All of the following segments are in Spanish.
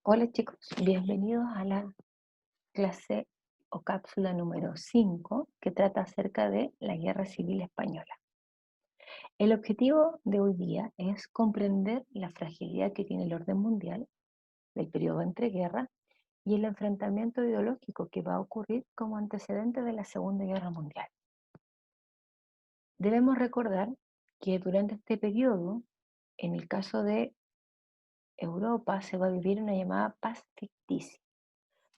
Hola chicos, bienvenidos a la clase o cápsula número 5 que trata acerca de la Guerra Civil Española. El objetivo de hoy día es comprender la fragilidad que tiene el orden mundial del periodo entre guerras y el enfrentamiento ideológico que va a ocurrir como antecedente de la Segunda Guerra Mundial. Debemos recordar que durante este periodo, en el caso de Europa, se va a vivir una llamada paz ficticia.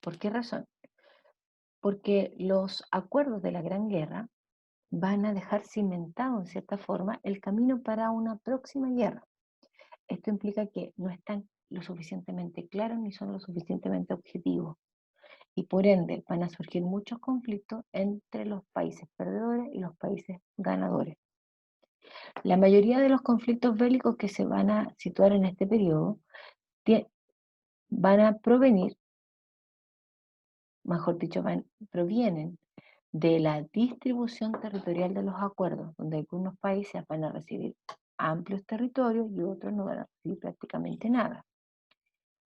¿Por qué razón? Porque los acuerdos de la Gran Guerra van a dejar cimentado en cierta forma el camino para una próxima guerra. Esto implica que no están lo suficientemente claros ni son lo suficientemente objetivos y por ende van a surgir muchos conflictos entre los países perdedores y los países ganadores. La mayoría de los conflictos bélicos que se van a situar en este periodo van a provenir, mejor dicho, provienen de la distribución territorial de los acuerdos, donde algunos países van a recibir amplios territorios y otros no van a recibir prácticamente nada.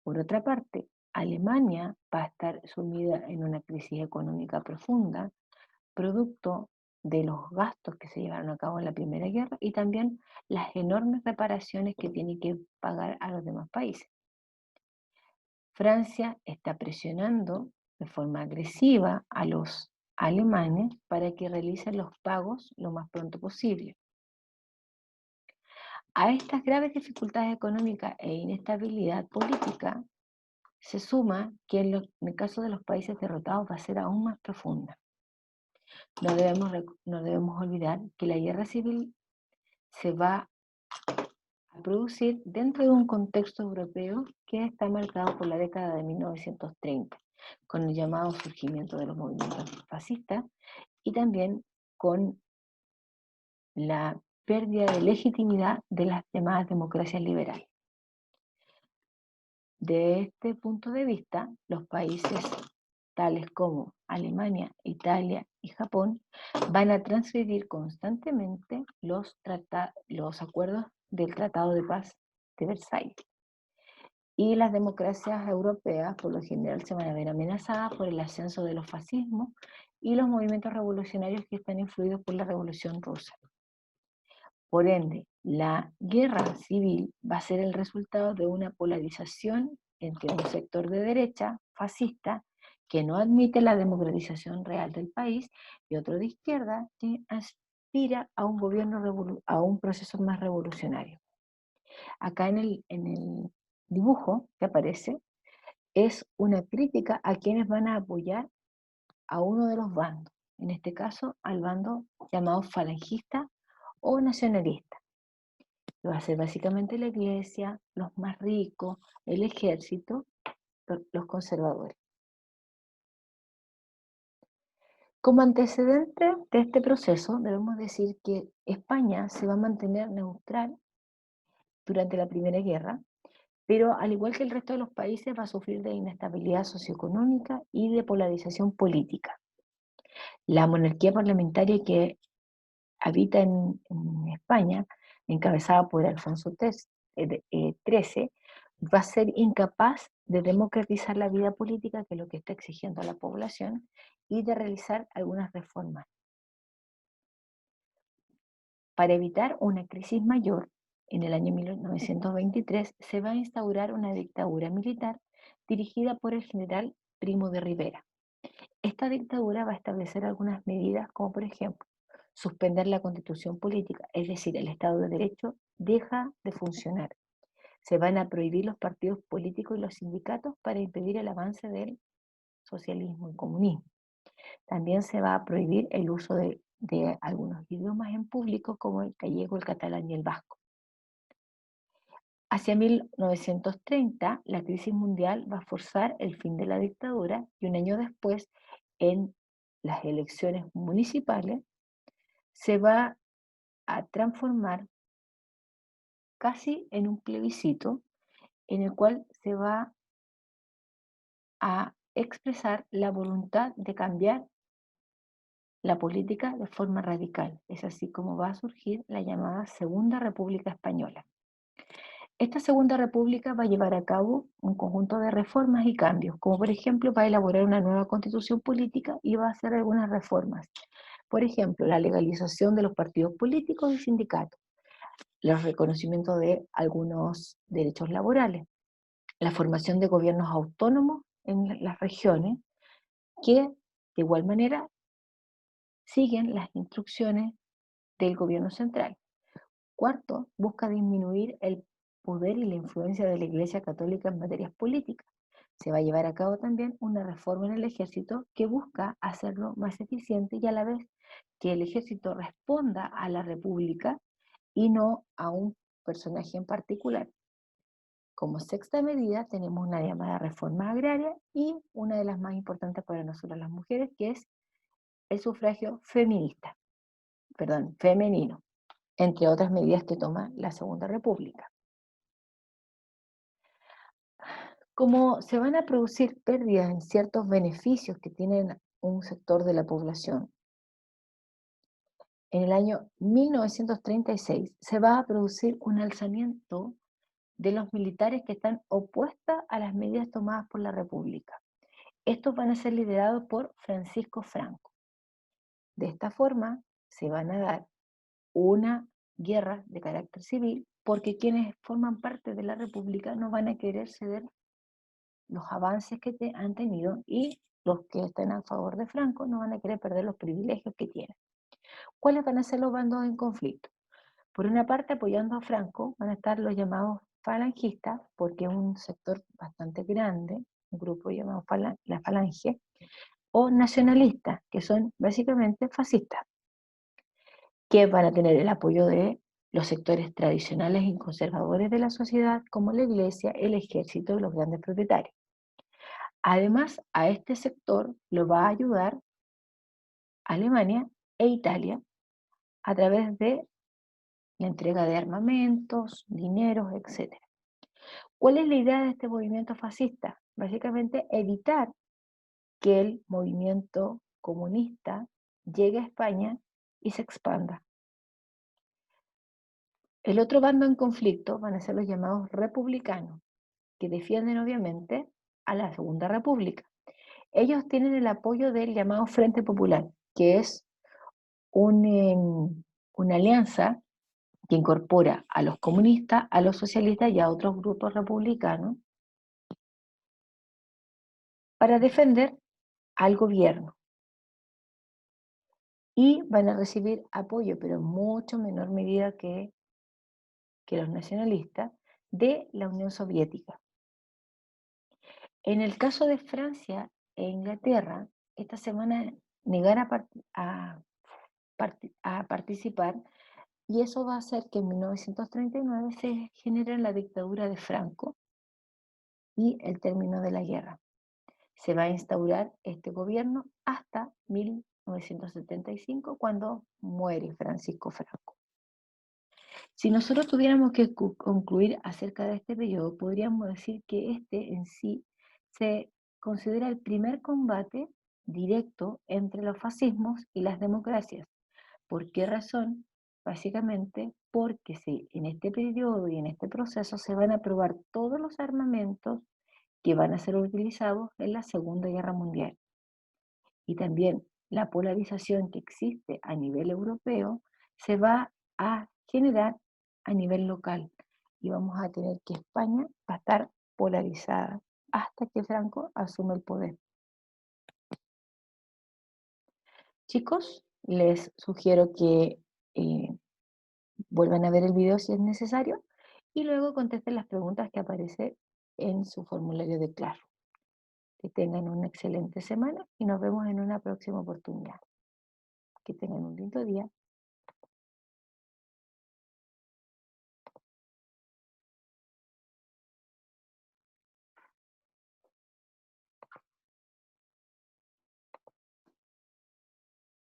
Por otra parte, Alemania va a estar sumida en una crisis económica profunda, producto de los gastos que se llevaron a cabo en la Primera Guerra y también las enormes reparaciones que tiene que pagar a los demás países. Francia está presionando de forma agresiva a los alemanes para que realicen los pagos lo más pronto posible. A estas graves dificultades económicas e inestabilidad política se suma que en el caso de los países derrotados va a ser aún más profunda. No debemos olvidar que la guerra civil se va a producir dentro de un contexto europeo que está marcado por la década de 1930, con el llamado surgimiento de los movimientos fascistas y también con la pérdida de legitimidad de las llamadas democracias liberales. De este punto de vista, los países tales como Alemania, Italia y Japón van a transgredir constantemente los acuerdos del Tratado de Paz de Versalles. Y las democracias europeas, por lo general, se van a ver amenazadas por el ascenso de los fascismos y los movimientos revolucionarios que están influidos por la Revolución Rusa. Por ende, la guerra civil va a ser el resultado de una polarización entre un sector de derecha, fascista, que no admite la democratización real del país, y otro de izquierda que aspira a un gobierno, a un proceso más revolucionario. Acá en el dibujo que aparece es una crítica a quienes van a apoyar a uno de los bandos, en este caso al bando llamado falangista o nacionalista, que va a ser básicamente la iglesia, los más ricos, el ejército, los conservadores. Como antecedente de este proceso, debemos decir que España se va a mantener neutral durante la Primera Guerra, pero al igual que el resto de los países va a sufrir de inestabilidad socioeconómica y de polarización política. La monarquía parlamentaria que habita en España, encabezada por Alfonso XIII, va a ser incapaz de democratizar la vida política, que es lo que está exigiendo a la población, y de realizar algunas reformas. Para evitar una crisis mayor, en el año 1923 se va a instaurar una dictadura militar dirigida por el general Primo de Rivera. Esta dictadura va a establecer algunas medidas como por ejemplo suspender la constitución política, es decir, el Estado de Derecho deja de funcionar. Se van a prohibir los partidos políticos y los sindicatos para impedir el avance del socialismo y comunismo. También se va a prohibir el uso de algunos idiomas en público como el gallego, el catalán y el vasco. Hacia 1930, la crisis mundial va a forzar el fin de la dictadura y un año después, en las elecciones municipales, se va a transformar casi en un plebiscito en el cual se va a expresar la voluntad de cambiar la política de forma radical. Es así como va a surgir la llamada Segunda República Española. Esta Segunda República va a llevar a cabo un conjunto de reformas y cambios, como por ejemplo va a elaborar una nueva constitución política y va a hacer algunas reformas. Por ejemplo, la legalización de los partidos políticos y sindicatos, los reconocimientos de algunos derechos laborales, la formación de gobiernos autónomos en las regiones que de igual manera siguen las instrucciones del gobierno central. Cuarto, busca disminuir el poder y la influencia de la Iglesia Católica en materias políticas. Se va a llevar a cabo también una reforma en el ejército que busca hacerlo más eficiente y a la vez que el ejército responda a la república y no a un personaje en particular. Como sexta medida tenemos una llamada reforma agraria y una de las más importantes para nosotras las mujeres, que es el sufragio femenino, entre otras medidas que toma la Segunda República. Como se van a producir pérdidas en ciertos beneficios que tienen un sector de la población, en el año 1936 se va a producir un alzamiento de los militares que están opuestas a las medidas tomadas por la República. Estos van a ser liderados por Francisco Franco. De esta forma se van a dar una guerra de carácter civil porque quienes forman parte de la República no van a querer ceder los avances que han tenido y los que estén a favor de Franco no van a querer perder los privilegios que tienen. ¿Cuáles van a ser los bandos en conflicto? Por una parte, apoyando a Franco, van a estar los llamados falangistas, porque es un sector bastante grande, un grupo llamado la Falange, o nacionalistas, que son básicamente fascistas, que van a tener el apoyo de los sectores tradicionales y conservadores de la sociedad, como la iglesia, el ejército y los grandes propietarios. Además, a este sector lo va a ayudar Alemania e Italia a través de la entrega de armamentos, dineros, etc. ¿Cuál es la idea de este movimiento fascista? Básicamente evitar que el movimiento comunista llegue a España y se expanda. El otro bando en conflicto van a ser los llamados republicanos, que defienden obviamente a la Segunda República. Ellos tienen el apoyo del llamado Frente Popular, que es una alianza que incorpora a los comunistas, a los socialistas y a otros grupos republicanos para defender al gobierno. Y van a recibir apoyo, pero en mucho menor medida que los nacionalistas, de la Unión Soviética. En el caso de Francia e Inglaterra, esta semana negar a participar, y eso va a hacer que en 1939 se genere la dictadura de Franco y el término de la guerra. Se va a instaurar este gobierno hasta 1975, cuando muere Francisco Franco. Si nosotros tuviéramos que concluir acerca de este periodo, podríamos decir que este en sí se considera el primer combate directo entre los fascismos y las democracias. ¿Por qué razón? Básicamente porque en este periodo y en este proceso se van a probar todos los armamentos que van a ser utilizados en la Segunda Guerra Mundial. Y también la polarización que existe a nivel europeo se va a generar a nivel local. Y vamos a tener que España va a estar polarizada hasta que Franco asume el poder. Chicos, les sugiero que vuelvan a ver el video si es necesario y luego contesten las preguntas que aparecen en su formulario de Claro. Que tengan una excelente semana y nos vemos en una próxima oportunidad. Que tengan un lindo día.